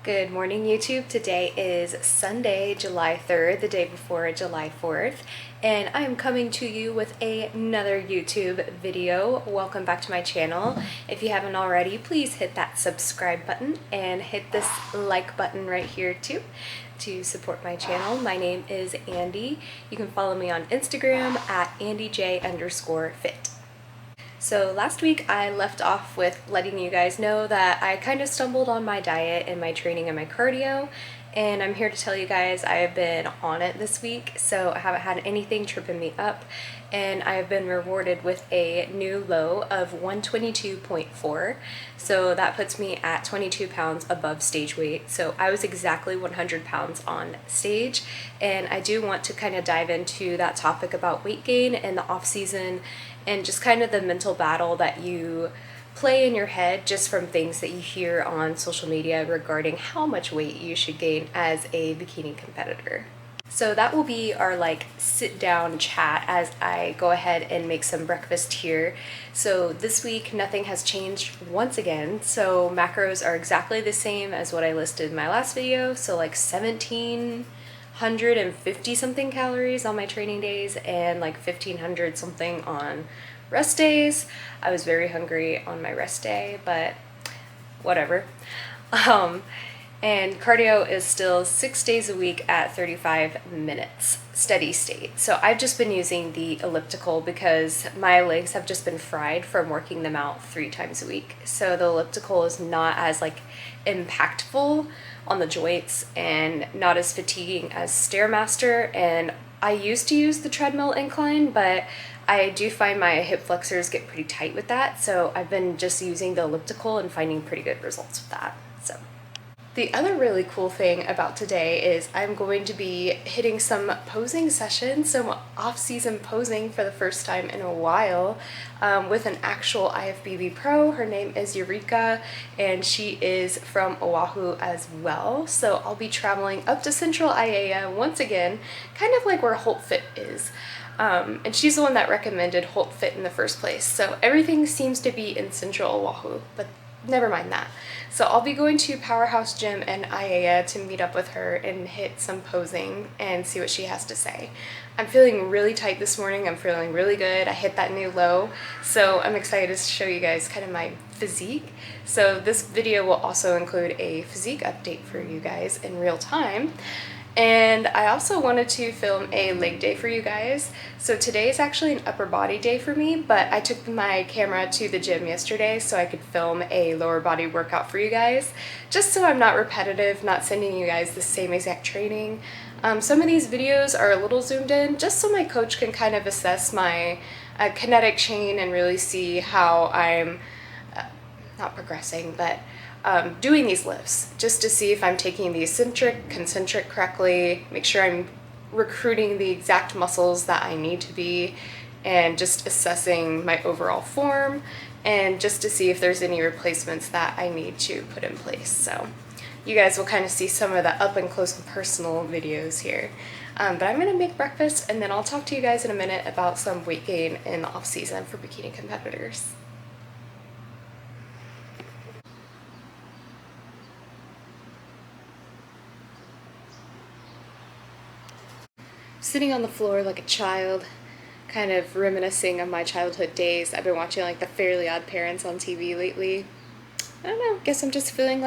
Good morning, YouTube. Today is Sunday, July 3rd, the day before July 4th, and I'm coming to you with another YouTube video. Welcome back to my channel. If you haven't already, please hit that subscribe button and hit this like button right here too to support my channel. My name is Andy. You can follow me on Instagram at AndyJ_fit. So last week I left off with letting you guys know that I kind of stumbled on my diet and my training and my cardio, and I'm here to tell you guys I have been on it this week, so I haven't had anything tripping me up, and I have been rewarded with a new low of 122.4, so that puts me at 22 pounds above stage weight. So I was exactly 100 pounds on stage, and I do want to kind of dive into that topic about weight gain and the off season and just kind of the mental battle that you play in your head just from things that you hear on social media regarding how much weight you should gain as a bikini competitor. So that will be our sit down chat as I go ahead and make some breakfast here. So this week nothing has changed once again. So macros are exactly the same as what I listed in my last video. So 1,750 something calories on my training days and 1,500 something on rest days. I was very hungry on my rest day, but whatever. And cardio is still 6 days a week at 35 minutes, steady state. So I've just been using the elliptical because my legs have just been fried from working them out 3 times a week. So the elliptical is not as impactful on the joints and not as fatiguing as Stairmaster. And I used to use the treadmill incline, but I do find my hip flexors get pretty tight with that. So I've been just using the elliptical and finding pretty good results with that. So the other really cool thing about today is I'm going to be hitting some posing sessions, some off-season posing for the first time in a while with an actual Ifbb pro. Her name is Eureka, and she is from Oahu as well. So I'll be traveling up to Central Aiea once again, kind of like where Holt Fit is. And she's the one that recommended Holt Fit in the first place. So everything seems to be in Central Oahu, but never mind that. So I'll be going to Powerhouse Gym in Aiea to meet up with her and hit some posing and see what she has to say. I'm feeling really tight this morning. I'm feeling really good. I hit that new low, so I'm excited to show you guys kind of my physique. So this video will also include a physique update for you guys in real time. And I also wanted to film a leg day for you guys. So today is actually an upper body day for me, but I took my camera to the gym yesterday so I could film a lower body workout for you guys, just so I'm not repetitive, not sending you guys the same exact training. Some of these videos are a little zoomed in, just so my coach can kind of assess my kinetic chain and really see how I'm not progressing, but doing these lifts, just to see if I'm taking the eccentric, concentric correctly, make sure I'm recruiting the exact muscles that I need to be, and just assessing my overall form, and just to see if there's any replacements that I need to put in place. So you guys will kind of see some of the up and close and personal videos here. But I'm gonna make breakfast, and then I'll talk to you guys in a minute about some weight gain in the off season for bikini competitors. Sitting on the floor like a child, kind of reminiscing of my childhood days. I've been watching the Fairly Odd Parents on TV lately. I don't know, guess I'm just feeling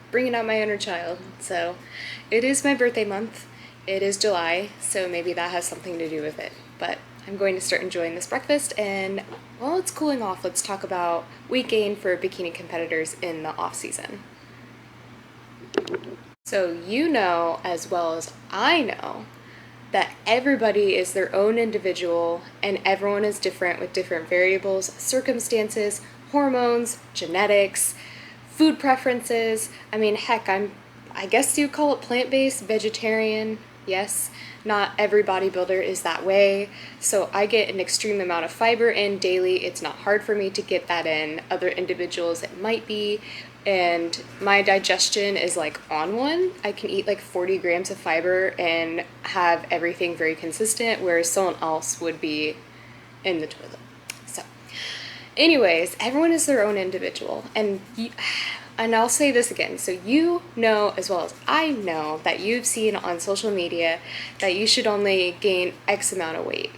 bringing out my inner child. So it is my birthday month. It is July, so maybe that has something to do with it. But I'm going to start enjoying this breakfast, and while it's cooling off, let's talk about weight gain for bikini competitors in the off season. So you know as well as I know that everybody is their own individual and everyone is different with different variables, circumstances, hormones, genetics, food preferences. I mean, heck, I guess you'd call it plant-based, vegetarian. Yes, not every bodybuilder is that way. So I get an extreme amount of fiber in daily. It's not hard for me to get that in. Other individuals it might be. And my digestion is on one. I can eat 40 grams of fiber and have everything very consistent, whereas someone else would be in the toilet. So anyways, everyone is their own individual, and and I'll say this again, so you know as well as I know that you've seen on social media that you should only gain X amount of weight,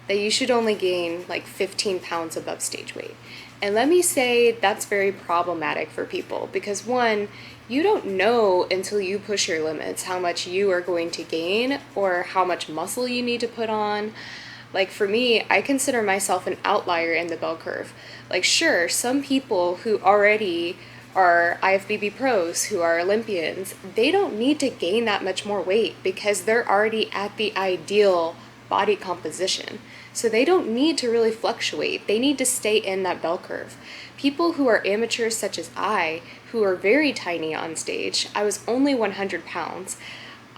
that you should only gain like 15 pounds above stage weight. And let me say that's very problematic for people because one, you don't know until you push your limits how much you are going to gain or how much muscle you need to put on. Like for me, I consider myself an outlier in the bell curve. Like sure, some people who already are IFBB pros, who are Olympians, they don't need to gain that much more weight because they're already at the ideal body composition. So they don't need to really fluctuate. They need to stay in that bell curve. People who are amateurs such as I, who are very tiny on stage, I was only 100 pounds,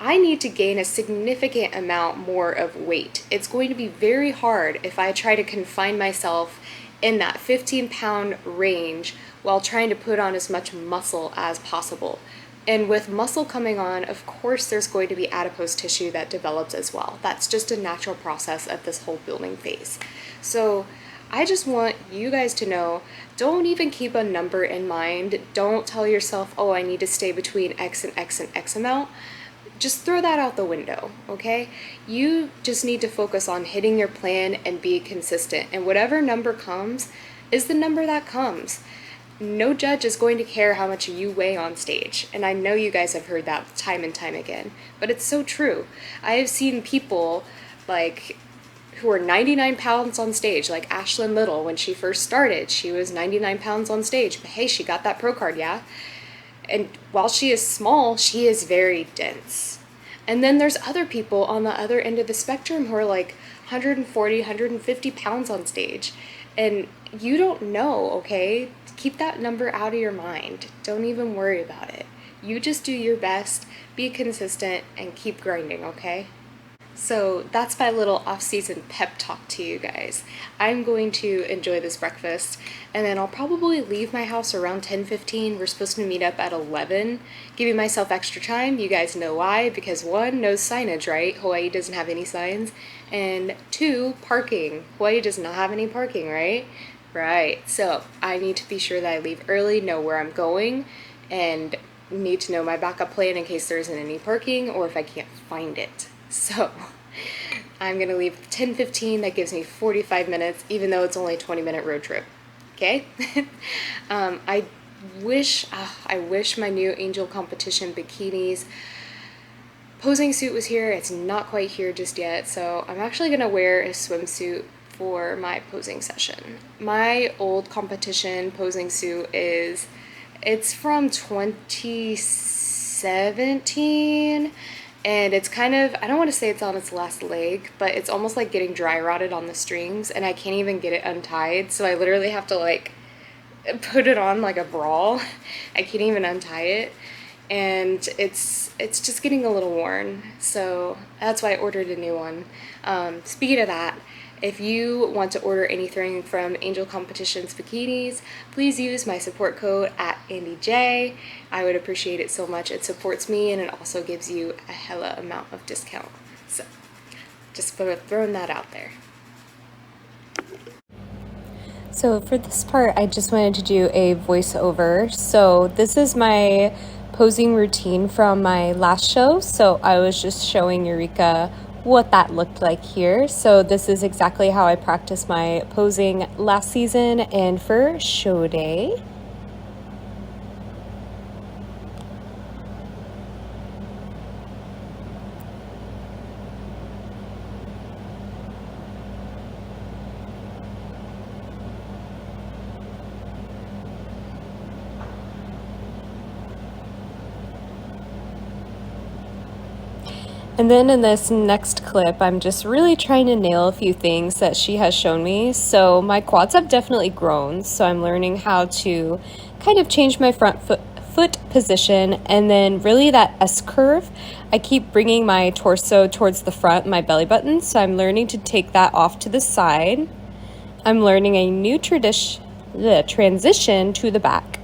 I need to gain a significant amount more of weight. It's going to be very hard if I try to confine myself in that 15-pound range while trying to put on as much muscle as possible. And with muscle coming on, of course, there's going to be adipose tissue that develops as well. That's just a natural process of this whole building phase. So I just want you guys to know, don't even keep a number in mind. Don't tell yourself, oh, I need to stay between X and X and X amount. Just throw that out the window, okay? You just need to focus on hitting your plan and be consistent. And whatever number comes is the number that comes. No judge is going to care how much you weigh on stage. And I know you guys have heard that time and time again, but it's so true. I have seen people like who are 99 pounds on stage, like Ashlyn Little, when she first started, she was 99 pounds on stage, but hey, she got that pro card, yeah? And while she is small, she is very dense. And then there's other people on the other end of the spectrum who are like 140, 150 pounds on stage. And you don't know, okay? Keep that number out of your mind. Don't even worry about it. You just do your best, be consistent, and keep grinding, okay? So that's my little off-season pep talk to you guys. I'm going to enjoy this breakfast, and then I'll probably leave my house around 10:15. We're supposed to meet up at 11, giving myself extra time. You guys know why, because one, no signage, right? Hawaii doesn't have any signs. And two, parking. Hawaii does not have any parking, right? Right, so I need to be sure that I leave early, know where I'm going, and need to know my backup plan in case there isn't any parking or if I can't find it. So I'm going to leave 10:15. That gives me 45 minutes, even though it's only a 20-minute road trip. Okay? I wish my new Angel Competition bikinis posing suit was here. It's not quite here just yet, so I'm actually going to wear a swimsuit for my posing session. My old competition posing suit it's from 2017, and it's kind of, I don't want to say it's on its last leg, but it's almost like getting dry rotted on the strings, and I can't even get it untied, so I literally have to like put it on like a bra. I can't even untie it, and it's just getting a little worn, so that's why I ordered a new one. Speaking of that, if you want to order anything from Angel Competitions bikinis, please use my support code at AndyJ. I would appreciate it so much. It supports me and it also gives you a hella amount of discount. So just throwing that out there. So for this part, I just wanted to do a voiceover. So this is my posing routine from my last show. So I was just showing Eureka what that looked like here. So this is exactly how I practiced my posing last season and for show day. And then in this next clip, I'm just really trying to nail a few things that she has shown me. So my quads have definitely grown, so I'm learning how to kind of change my front foot position, and then really that S curve, I keep bringing my torso towards the front, my belly button, so I'm learning to take that off to the side. I'm learning a new transition to the back.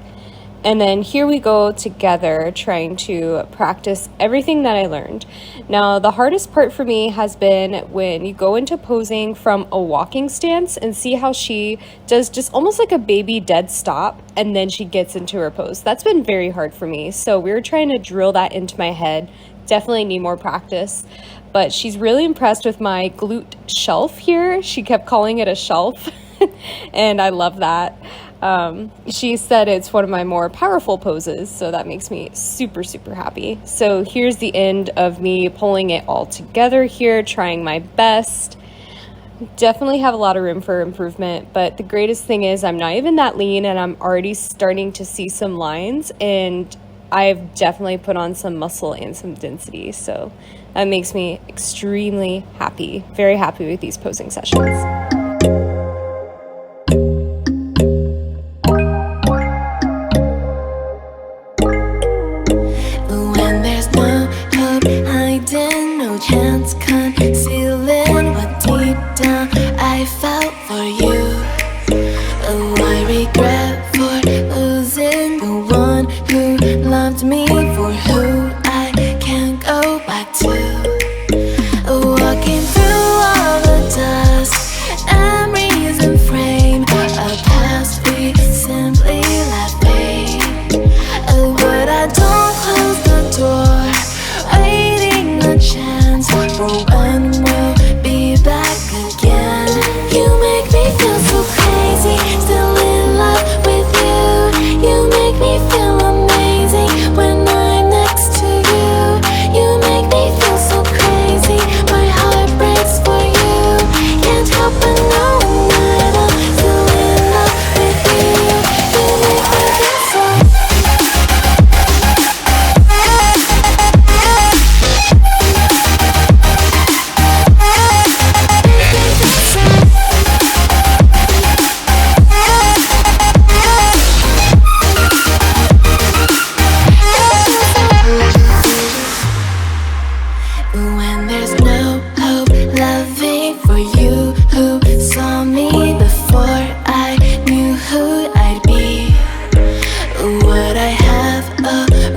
And then here we go together trying to practice everything that I learned. Now, the hardest part for me has been when you go into posing from a walking stance and see how she does just almost like a baby dead stop, and then she gets into her pose. That's been very hard for me. So we were trying to drill that into my head. Definitely need more practice. But she's really impressed with my glute shelf here. She kept calling it a shelf, and I love that. She said it's one of my more powerful poses, so that makes me super, super happy. So here's the end of me pulling it all together here, trying my best. Definitely have a lot of room for improvement, but the greatest thing is I'm not even that lean, and I'm already starting to see some lines, and I've definitely put on some muscle and some density, so that makes me extremely happy, very happy with these posing sessions. No chance concealing what deep down I felt for you. Oh, I regret for losing the one who loved me, for who I can't go back to. Walking through all the dust, memories and frame, a past we simply let fade. Oh, but I don't close the door, waiting a chance for when we'll be back again. You make me feel so crazy, still in love with you. You make me feel amazing when I'm next to you. You make me feel so crazy, my heart breaks for you. Can't help but know that I'm still in love with you. You make me feel so. When there's no hope, loving for you who saw me before I knew who I'd be. What I have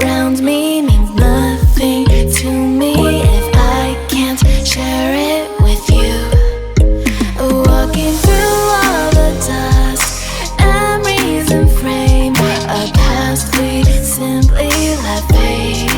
around me means nothing to me if I can't share it with you. Walking through all the dust, memories and frame, a past we simply let fade.